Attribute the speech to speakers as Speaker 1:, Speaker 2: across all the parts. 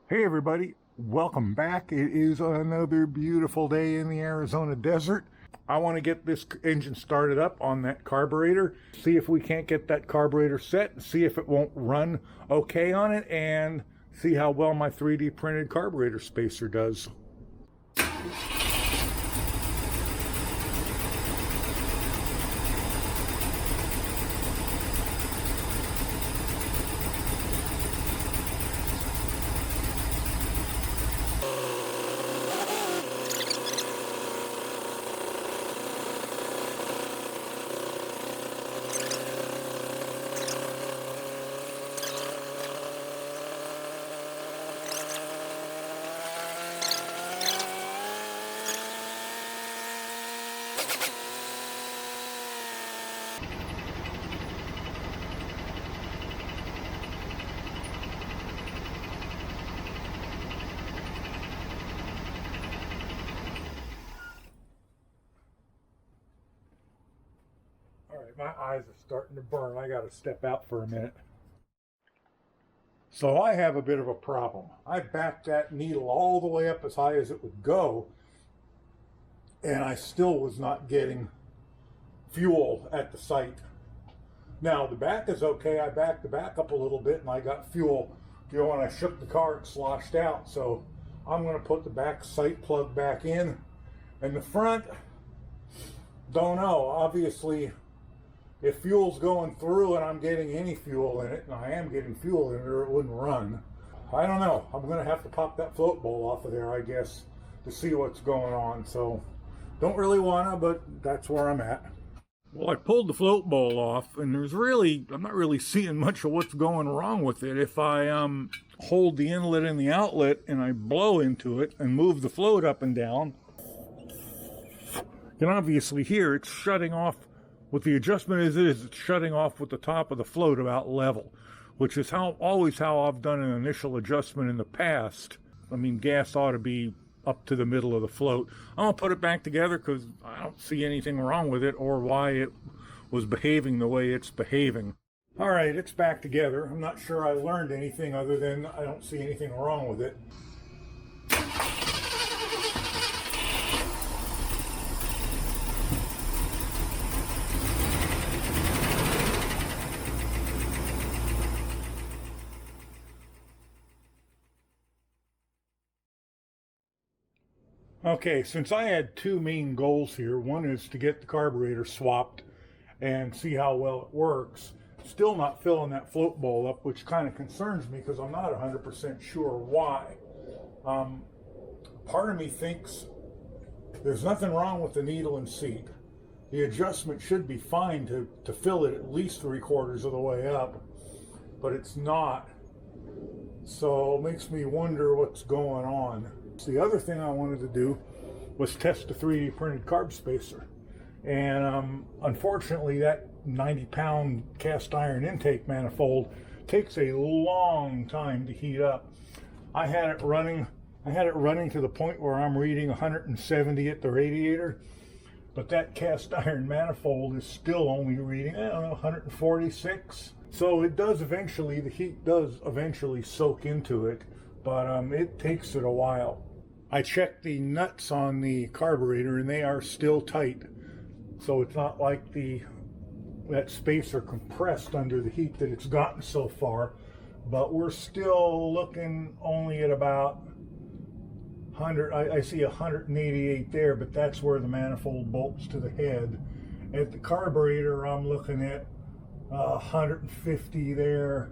Speaker 1: Hey everybody, welcome back. It is another beautiful day in the Arizona desert. I want to get this engine started up on that carburetor, see if we can't get that carburetor set, see if it won't run okay on it, and see how well my 3D printed carburetor spacer does. All right, my eyes are starting to burn. I got to step out for a minute. So I have a bit of a problem. I backed that needle all the way up as high as it would go, and I still was not getting fuel at the site. Now the back is okay. I backed the back up a little bit and I got fuel. You know, when I shook the car, it sloshed out. So I'm going to put the back sight plug back in. And the front, don't know. Obviously, if fuel's going through and I'm getting any fuel in it, and I am getting fuel in it, or it wouldn't run. I don't know. I'm going to have to pop that float bowl off of there, I guess, to see what's going on. So don't really want to, but that's where I'm at. Well, I pulled the float bowl off, and I'm not really seeing much of what's going wrong with it. If I hold the inlet and the outlet and I blow into it and move the float up and down, you can obviously hear it's shutting off. With the adjustment as it is, it's shutting off with the top of the float about level, which is always how I've done an initial adjustment in the past. I mean, gas ought to be up to the middle of the float. I'm going to put it back together because I don't see anything wrong with it or why it was behaving the way it's behaving. All right, it's back together. I'm not sure I learned anything other than I don't see anything wrong with it. Okay, since I had two main goals here, one is to get the carburetor swapped and see how well it works. Still not filling that float bowl up, which kind of concerns me because I'm not 100% sure why. Part of me thinks there's nothing wrong with the needle and seat. The adjustment should be fine to fill it at least 3/4 of the way up, but it's not. So it makes me wonder what's going on. The other thing I wanted to do was test the 3D printed carb spacer. And unfortunately, that 90-pound cast iron intake manifold takes a long time to heat up. I had it running to the point where I'm reading 170 at the radiator, but that cast iron manifold is still only reading, I don't know, 146. So it does eventually, the heat does eventually soak into it, but it takes it a while. I checked the nuts on the carburetor and they are still tight. So it's not like that spacer compressed under the heat that it's gotten so far, but we're still looking only at about 100, I see 188 there, but that's where the manifold bolts to the head. At the carburetor, I'm looking at 150 there.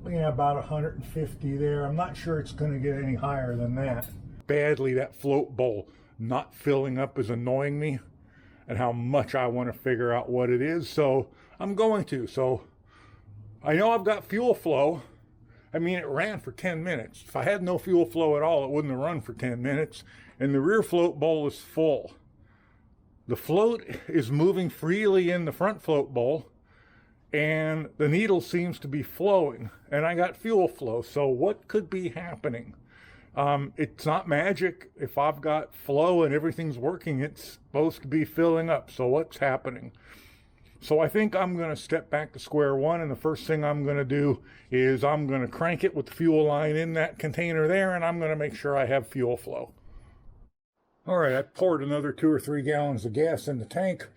Speaker 1: Yeah, about 150 there. I'm not sure it's going to get any higher than that. Badly, that float bowl not filling up is annoying me, and how much I want to figure out what it is. So I'm going to. So I know I've got fuel flow. I mean, it ran for 10 minutes. If I had no fuel flow at all, it wouldn't have run for 10 minutes. And the rear float bowl is full. The float is moving freely in the front float bowl, and the needle seems to be flowing, and I got fuel flow. So what could be happening? It's not magic. If I've got flow and everything's working, it's supposed to be filling up. So what's happening? So I think I'm going to step back to square one, and the first thing I'm going to do is I'm going to crank it with the fuel line in that container there, and I'm going to make sure I have fuel flow. All right, I poured another 2 or 3 gallons of gas in the tank.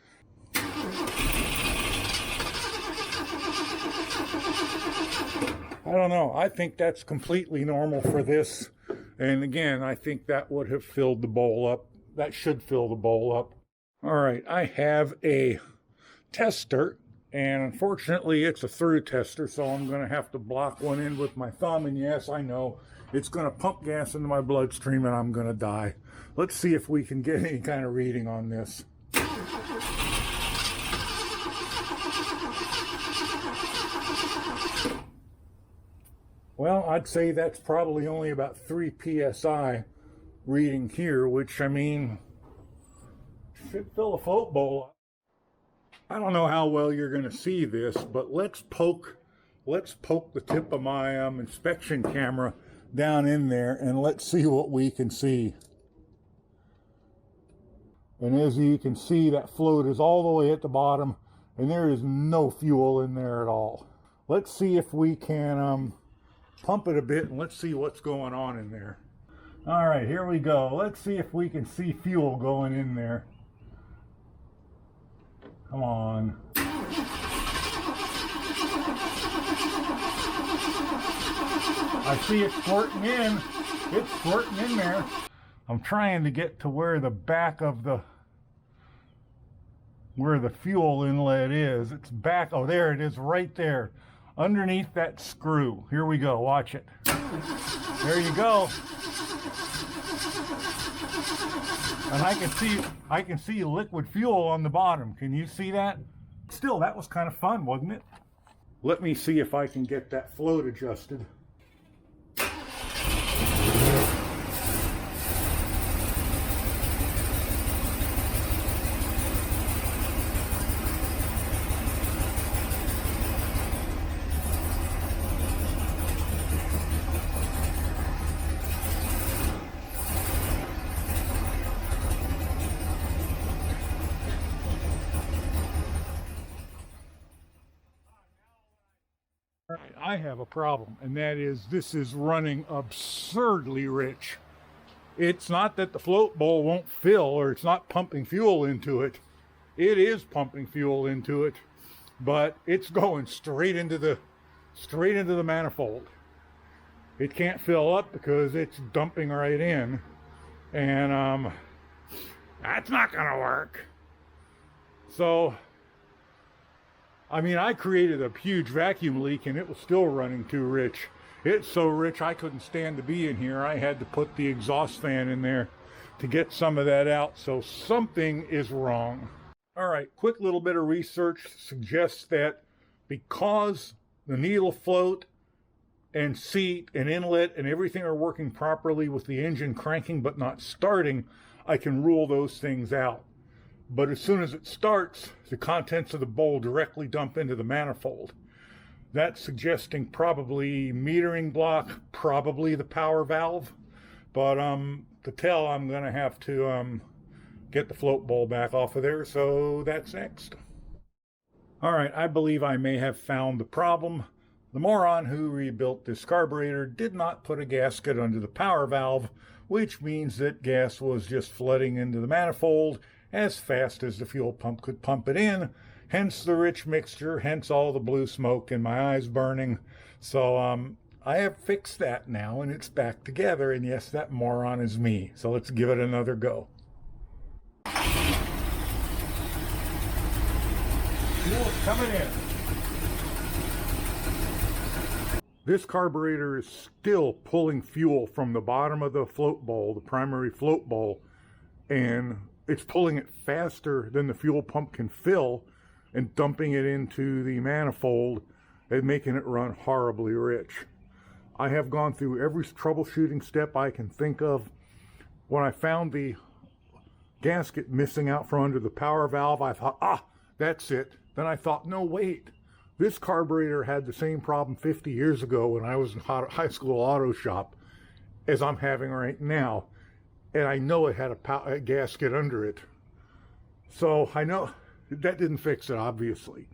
Speaker 1: I don't know. I think that's completely normal for this. And again, I think that would have filled the bowl up. That should fill the bowl up. All right, I have a tester, and unfortunately it's a through tester, so I'm going to have to block one in with my thumb. And yes, I know it's going to pump gas into my bloodstream and I'm going to die. Let's see if we can get any kind of reading on this. Well, I'd say that's probably only about 3 psi reading here, which, I mean, should fill a float bowl up. I don't know how well you're going to see this, but let's poke the tip of my inspection camera down in there, and let's see what we can see. And as you can see, that float is all the way at the bottom, and there is no fuel in there at all. Let's see if we can pump it a bit, and let's see what's going on in there. All right, here we go. Let's see if we can see fuel going in there. Come on. I see it squirting in. It's squirting in there. I'm trying to get to where the back of where the fuel inlet is. It's back. Oh, there it is, right there. Underneath that screw. Here we go. Watch it. There you go. And I can see liquid fuel on the bottom. Can you see that? Still, that was kind of fun, wasn't it? Let me see if I can get that float adjusted. I have a problem, and that is this is running absurdly rich. It's not that the float bowl won't fill or it's not pumping fuel into it. It is pumping fuel into it, but it's going straight into the manifold. It can't fill up because it's dumping right in, and that's not gonna work. So I mean, I created a huge vacuum leak and it was still running too rich. It's so rich I couldn't stand to be in here. I had to put the exhaust fan in there to get some of that out. So something is wrong. All right, quick little bit of research suggests that because the needle float and seat and inlet and everything are working properly with the engine cranking but not starting, I can rule those things out. But as soon as it starts, the contents of the bowl directly dump into the manifold. That's suggesting probably metering block, probably the power valve. But to tell, I'm going to have to get the float bowl back off of there, so that's next. All right, I believe I may have found the problem. The moron who rebuilt this carburetor did not put a gasket under the power valve, which means that gas was just flooding into the manifold as fast as the fuel pump could pump it in, hence the rich mixture, hence all the blue smoke and my eyes burning. So I have fixed that now and it's back together, and yes, that moron is me. So let's give it another go. Fuel's coming in. This carburetor is still pulling fuel from the bottom of the float bowl, the primary float bowl, and it's pulling it faster than the fuel pump can fill and dumping it into the manifold and making it run horribly rich. I have gone through every troubleshooting step I can think of. When I found the gasket missing out from under the power valve, I thought, that's it. Then I thought, no, wait. This carburetor had the same problem 50 years ago when I was in high school auto shop as I'm having right now. And I know it had a gasket under it. So I know That didn't fix it, obviously.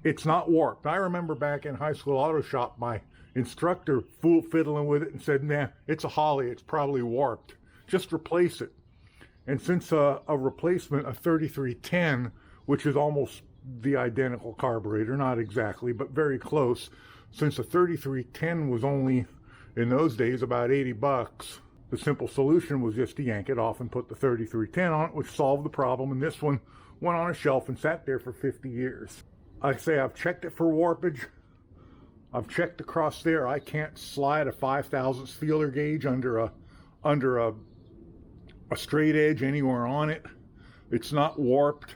Speaker 1: It's not warped. I remember back in high school auto shop, my instructor fiddling with it and said, nah, it's a Holley, it's probably warped. Just replace it. And since a replacement, a 3310, which is almost the identical carburetor, not exactly, but very close, since a 3310 was only, in those days, about 80 bucks, the simple solution was just to yank it off and put the 3310 on it, which solved the problem, and this one went on a shelf and sat there for 50 years. I say I've checked it for warpage. I've checked across there. I can't slide a 5/1000 feeler gauge under a straight edge anywhere on it. It's not warped.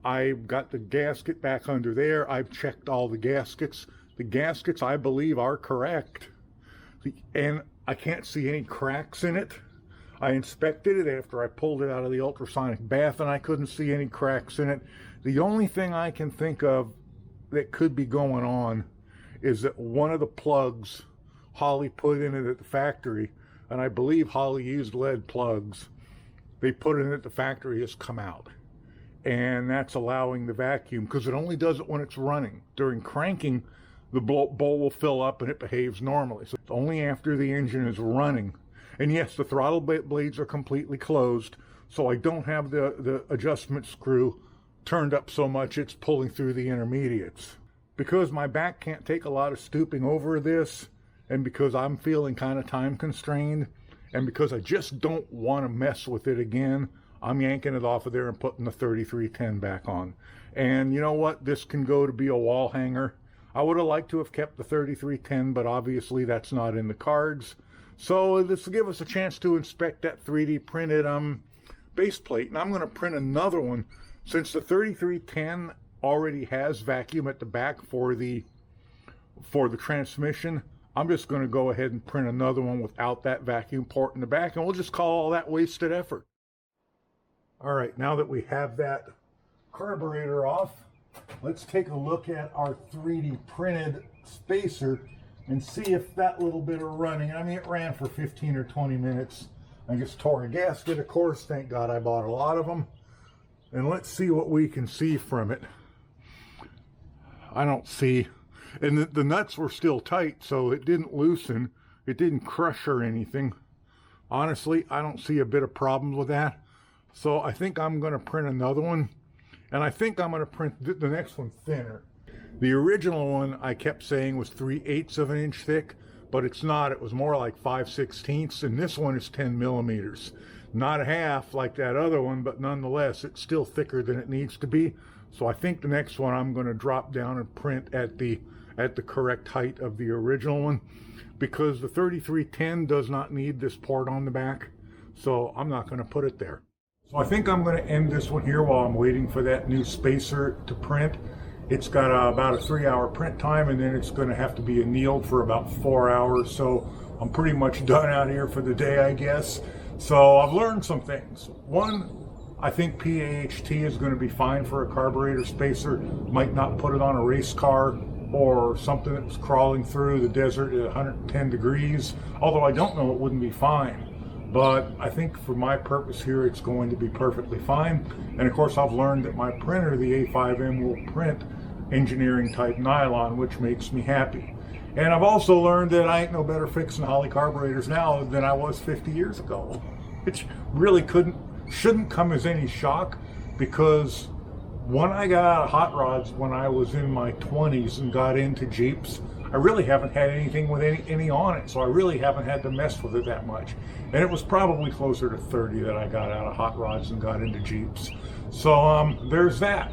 Speaker 1: I've got the gasket back under there. I've checked all the gaskets. The gaskets, I believe, are correct. And I can't see any cracks in it. I inspected it after I pulled it out of the ultrasonic bath, and I couldn't see any cracks in it. The only thing I can think of that could be going on is that one of the plugs Holley put in it at the factory, and I believe Holley used lead plugs, they put it in at the factory, has come out. And that's allowing the vacuum, because it only does it when it's running. During cranking, the bowl will fill up and it behaves normally. So it's only after the engine is running. And yes, the throttle blades are completely closed, so I don't have the adjustment screw turned up so much it's pulling through the intermediates. Because my back can't take a lot of stooping over this, and because I'm feeling kind of time constrained, and because I just don't want to mess with it again, I'm yanking it off of there and putting the 3310 back on. And you know what? This can go to be a wall hanger. I would have liked to have kept the 3310, but obviously that's not in the cards. So this will give us a chance to inspect that 3D printed base plate. And I'm going to print another one. Since the 3310 already has vacuum at the back for the transmission, I'm just going to go ahead and print another one without that vacuum port in the back, and we'll just call all that wasted effort. All right, now that we have that carburetor off, let's take a look at our 3D printed spacer and see if that little bit of running, I mean, it ran for 15 or 20 minutes. I just tore a gasket, of course. Thank God I bought a lot of them. And let's see what we can see from it. I don't see, and the nuts were still tight, so it didn't loosen. It didn't crush or anything. Honestly, I don't see a bit of problems with that. So I think I'm going to print another one, and I think I'm going to print the next one thinner. The original one I kept saying was 3/8 of an inch thick, but it's not. It was more like 5/16, and this one is 10 millimeters. Not a half like that other one, but nonetheless, it's still thicker than it needs to be. So I think the next one I'm going to drop down and print at the correct height of the original one, because the 3310 does not need this port on the back, so I'm not going to put it there. So I think I'm going to end this one here while I'm waiting for that new spacer to print. It's got about a 3-hour print time, and then it's going to have to be annealed for about 4 hours. So I'm pretty much done out here for the day, I guess. So I've learned some things. One, I think PAHT is going to be fine for a carburetor spacer. Might not put it on a race car or something that's crawling through the desert at 110 degrees. Although I don't know, it wouldn't be fine. But I think for my purpose here, it's going to be perfectly fine. And of course, I've learned that my printer, the A5M, will print engineering type nylon, which makes me happy. And I've also learned that I ain't no better fixing HOLLEY carburetors now than I was 50 years ago. Which really shouldn't come as any shock, because when I got out of hot rods when I was in my 20s and got into Jeeps, I really haven't had anything with any on it, so I really haven't had to mess with it that much. And it was probably closer to 30 that I got out of hot rods and got into Jeeps. So there's that.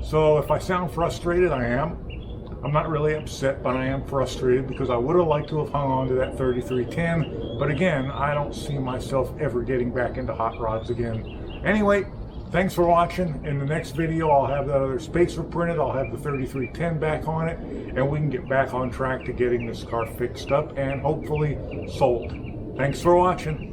Speaker 1: So if I sound frustrated, I am. I'm not really upset, but I am frustrated because I would have liked to have hung on to that 3310. But again, I don't see myself ever getting back into hot rods again. Anyway, thanks for watching. In the next video, I'll have that other spacer printed. I'll have the 3310 back on it, and we can get back on track to getting this car fixed up and hopefully sold. Thanks for watching.